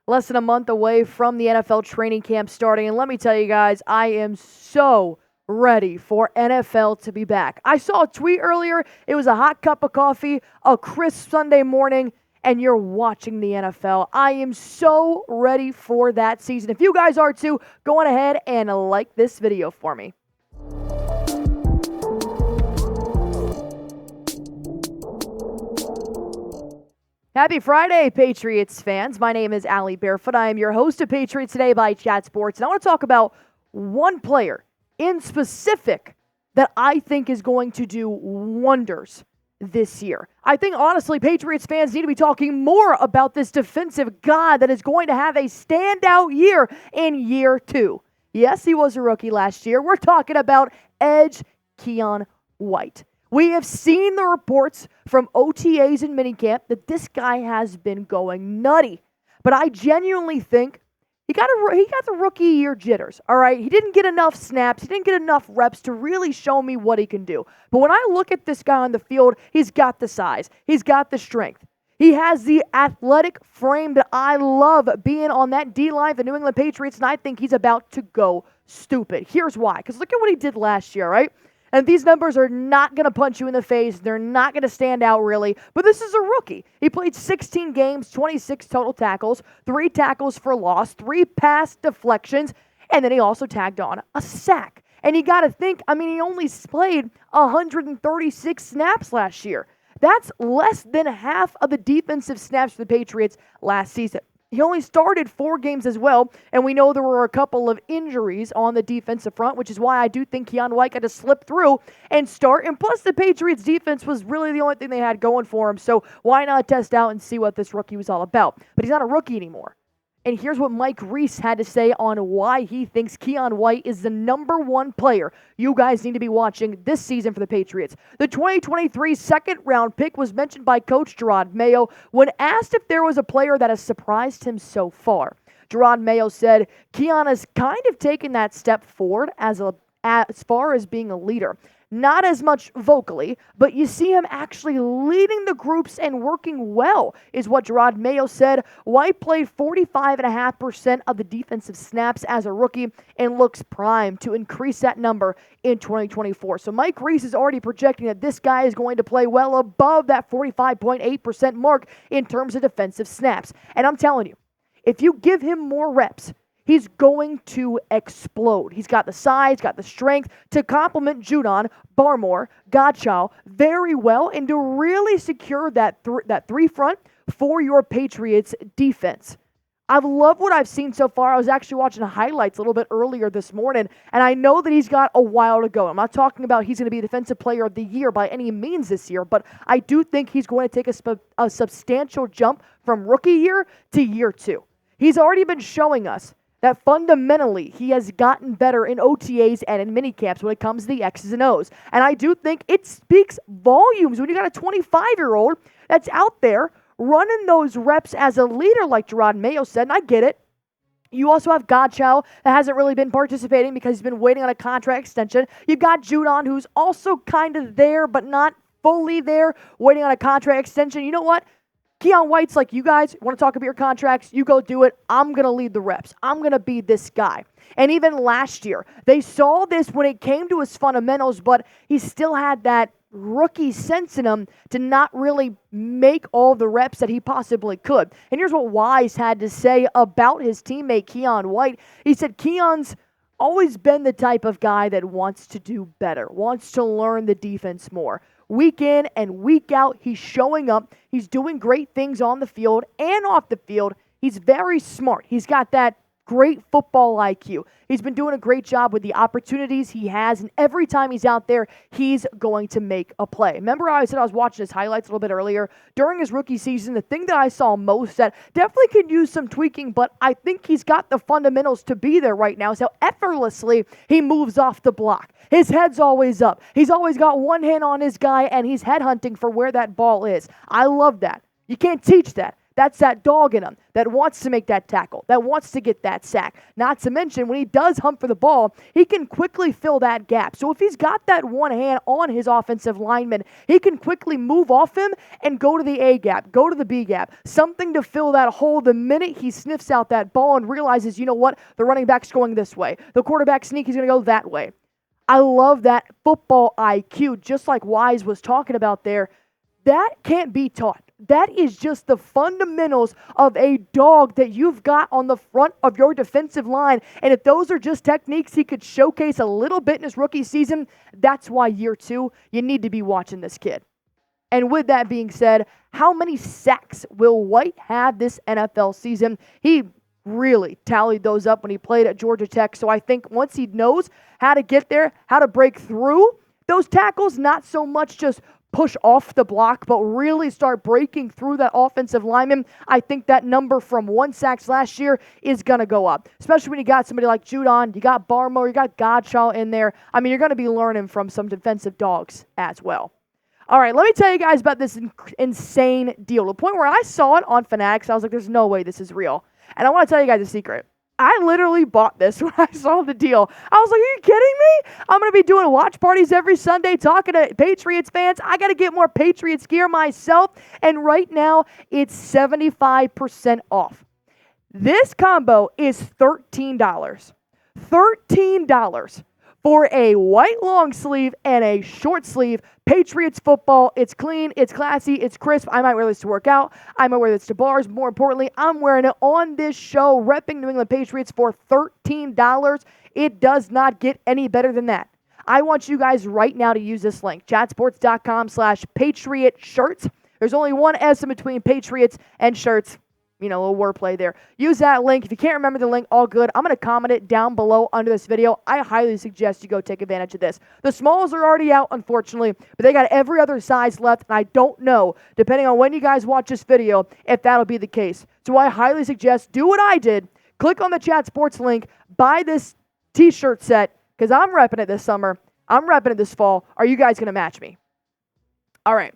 Less than a month away from the NFL training camp starting. And let me tell you guys, I am so ready for NFL to be back. I saw a tweet earlier. It was a hot cup of coffee, a crisp Sunday morning, and you're watching the NFL. I am so ready for that season. If you guys are too, go on ahead and like this video for me. Happy Friday, Patriots fans. My name is Allie Barefoot. I am your host of Patriots Today by Chat Sports. And I want to talk about one player in specific that I think is going to do wonders this year. I think, honestly, Patriots fans need to be talking more about this defensive god that is going to have a standout year in year two. Yes, he was a rookie last year. We're talking about edge Keon White. We have seen the reports from OTAs and minicamp that this guy has been going nutty. But I genuinely think he got the rookie year jitters, all right? He didn't get enough snaps. He didn't get enough reps to really show me what he can do. But when I look at this guy on the field, he's got the size. He's got the strength. He has the athletic frame that I love being on that D-line for the New England Patriots, and I think he's about to go stupid. Here's why. Because look at what he did last year, right? And these numbers are not going to punch you in the face. They're not going to stand out really. But this is a rookie. He played 16 games, 26 total tackles, 3 tackles for loss, 3 pass deflections, and then he also tagged on a sack. And you got to think, he only played 136 snaps last year. That's less than half of the defensive snaps for the Patriots last season. He only started 4 games as well, and we know there were a couple of injuries on the defensive front, which is why I do think Keon White got to slip through and start. And plus, the Patriots' defense was really the only thing they had going for him, so why not test out and see what this rookie was all about? But he's not a rookie anymore. And here's what Mike Reiss had to say on why he thinks Keon White is the number 1 player you guys need to be watching this season for the Patriots. The 2023 second-round pick was mentioned by Coach Jerod Mayo when asked if there was a player that has surprised him so far. Jerod Mayo said, Keon has kind of taken that step forward as far as being a leader. Not as much vocally, but you see him actually leading the groups and working well, is what Jerod Mayo said. White played 45.5% of the defensive snaps as a rookie and looks primed to increase that number in 2024. So Mike Reiss is already projecting that this guy is going to play well above that 45.8% mark in terms of defensive snaps. And I'm telling you, if you give him more reps, he's going to explode. He's got the size, got the strength to complement Judon, Barmore, Godchaux very well and to really secure that 3 front for your Patriots defense. I've loved what I've seen so far. I was actually watching the highlights a little bit earlier this morning, and I know that he's got a while to go. I'm not talking about he's going to be Defensive Player of the Year by any means this year, but I do think he's going to take a substantial jump from rookie year to year 2. He's already been showing us that fundamentally he has gotten better in OTAs and in minicamps when it comes to the X's and O's. And I do think it speaks volumes when you got a 25-year-old that's out there running those reps as a leader like Jerod Mayo said, and I get it. You also have Godchaux that hasn't really been participating because he's been waiting on a contract extension. You've got Judon who's also kind of there but not fully there, waiting on a contract extension. You know what? Keon White's like, you guys want to talk about your contracts? You go do it. I'm going to lead the reps. I'm going to be this guy. And even last year, they saw this when it came to his fundamentals, but he still had that rookie sense in him to not really make all the reps that he possibly could. And here's what Wise had to say about his teammate, Keon White. He said, Keon's always been the type of guy that wants to do better, wants to learn the defense more. Week in and week out, he's showing up. He's doing great things on the field and off the field. He's very smart. He's got that great football IQ. He's been doing a great job with the opportunities he has, and every time he's out there, he's going to make a play. Remember I said I was watching his highlights a little bit earlier? During his rookie season, the thing that I saw most that definitely could use some tweaking, but I think he's got the fundamentals to be there right now, is how effortlessly he moves off the block. His head's always up. He's always got one hand on his guy, and he's headhunting for where that ball is. I love that. You can't teach that. That's that dog in him that wants to make that tackle, that wants to get that sack. Not to mention, when he does hunt for the ball, he can quickly fill that gap. So if he's got that one hand on his offensive lineman, he can quickly move off him and go to the A gap, go to the B gap, something to fill that hole the minute he sniffs out that ball and realizes, you know what, the running back's going this way. The quarterback sneak is going to go that way. I love that football IQ, just like Wise was talking about there. That can't be taught. That is just the fundamentals of a dog that you've got on the front of your defensive line. And if those are just techniques he could showcase a little bit in his rookie season, that's why year 2, you need to be watching this kid. And with that being said, how many sacks will White have this NFL season? He really tallied those up when he played at Georgia Tech. So I think once he knows how to get there, how to break through those tackles, not so much just push off the block, but really start breaking through that offensive lineman, I think that number from 1 sack last year is going to go up, especially when you got somebody like Judon, you got Barmore, you got Godchaux in there. I mean, you're going to be learning from some defensive dogs as well. All right, let me tell you guys about this insane deal. To the point where I saw it on Fanatics, I was like, there's no way this is real. And I want to tell you guys a secret. I literally bought this when I saw the deal. I was like, are you kidding me? I'm going to be doing watch parties every Sunday talking to Patriots fans. I got to get more Patriots gear myself. And right now, it's 75% off. This combo is $13. $13 for a white long sleeve and a short sleeve Patriots football. It's clean, it's classy, it's crisp. I might wear this to work out. I might wear this to bars. More importantly, I'm wearing it on this show, repping New England Patriots for $13. It does not get any better than that. I want you guys right now to use this link, chatsports.com/Patriot shirts. There's only one S in between Patriots and shirts. You know, a little wordplay there. Use that link. If you can't remember the link, all good. I'm going to comment it down below under this video. I highly suggest you go take advantage of this. The smalls are already out, unfortunately, but they got every other size left, and I don't know, depending on when you guys watch this video, if that'll be the case. So I highly suggest do what I did. Click on the Chat Sports link. Buy this t-shirt set, because I'm repping it this summer. I'm repping it this fall. Are you guys going to match me? All right.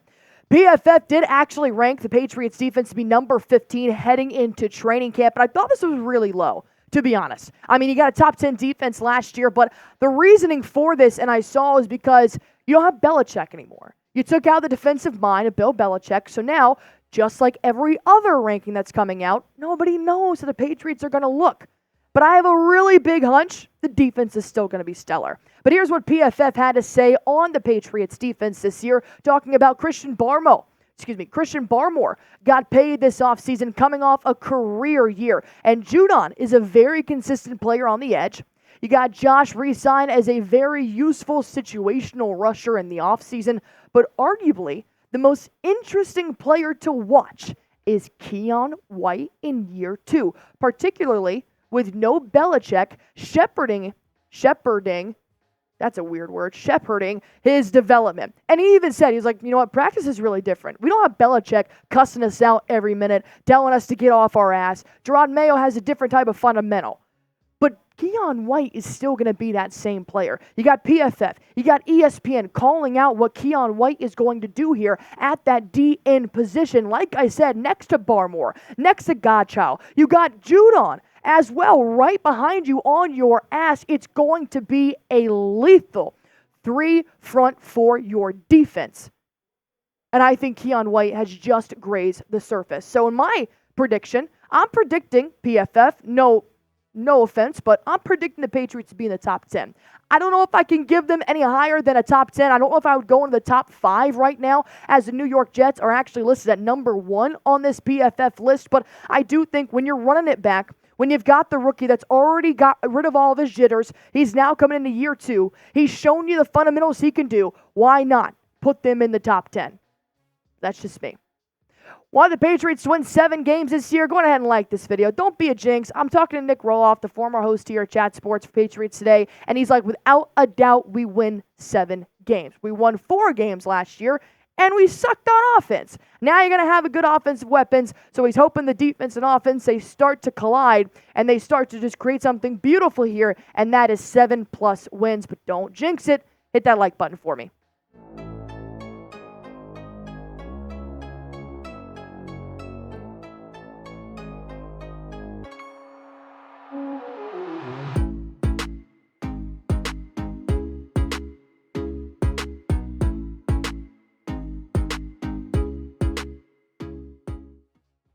PFF did actually rank the Patriots defense to be number 15 heading into training camp, but I thought this was really low, to be honest. I mean, you got a top 10 defense last year, but the reasoning for this, and I saw, is because you don't have Belichick anymore. You took out the defensive mind of Bill Belichick, so now, just like every other ranking that's coming out, nobody knows how the Patriots are going to look. But I have a really big hunch the defense is still going to be stellar. But here's what PFF had to say on the Patriots defense this year, talking about Christian Barmore got paid this offseason coming off a career year. And Judon is a very consistent player on the edge. You got Josh re-signed as a very useful situational rusher in the offseason. But arguably, the most interesting player to watch is Keon White in year 2, particularly with no Belichick shepherding, that's a weird word, shepherding his development. And he even said, he's like, you know what, practice is really different. We don't have Belichick cussing us out every minute, telling us to get off our ass. Gerard Mayo has a different type of fundamental. But Keon White is still going to be that same player. You got PFF, you got ESPN calling out what Keon White is going to do here at that DN position. Like I said, next to Barmore, next to Godchaux. You got Judon as well, right behind you on your ass. It's going to be a lethal 3 front for your defense. And I think Keon White has just grazed the surface. So in my prediction, I'm predicting PFF, no offense, but I'm predicting the Patriots to be in the top 10. I don't know if I can give them any higher than a top 10. I don't know if I would go into the top 5 right now, as the New York Jets are actually listed at number 1 on this PFF list. But I do think when you're running it back, when you've got the rookie that's already got rid of all of his jitters, he's now coming into year 2, he's shown you the fundamentals he can do, why not put them in the top 10? That's just me. Want the Patriots to win 7 games this year? Go ahead and like this video. Don't be a jinx. I'm talking to Nick Roloff, the former host here at Chat Sports for Patriots Today, and he's like, without a doubt, we win 7 games. We won 4 games last year, and we sucked on offense. Now you're going to have a good offensive weapons, so he's hoping the defense and offense, they start to collide, and they start to just create something beautiful here, and that is 7+ wins. But don't jinx it. Hit that like button for me.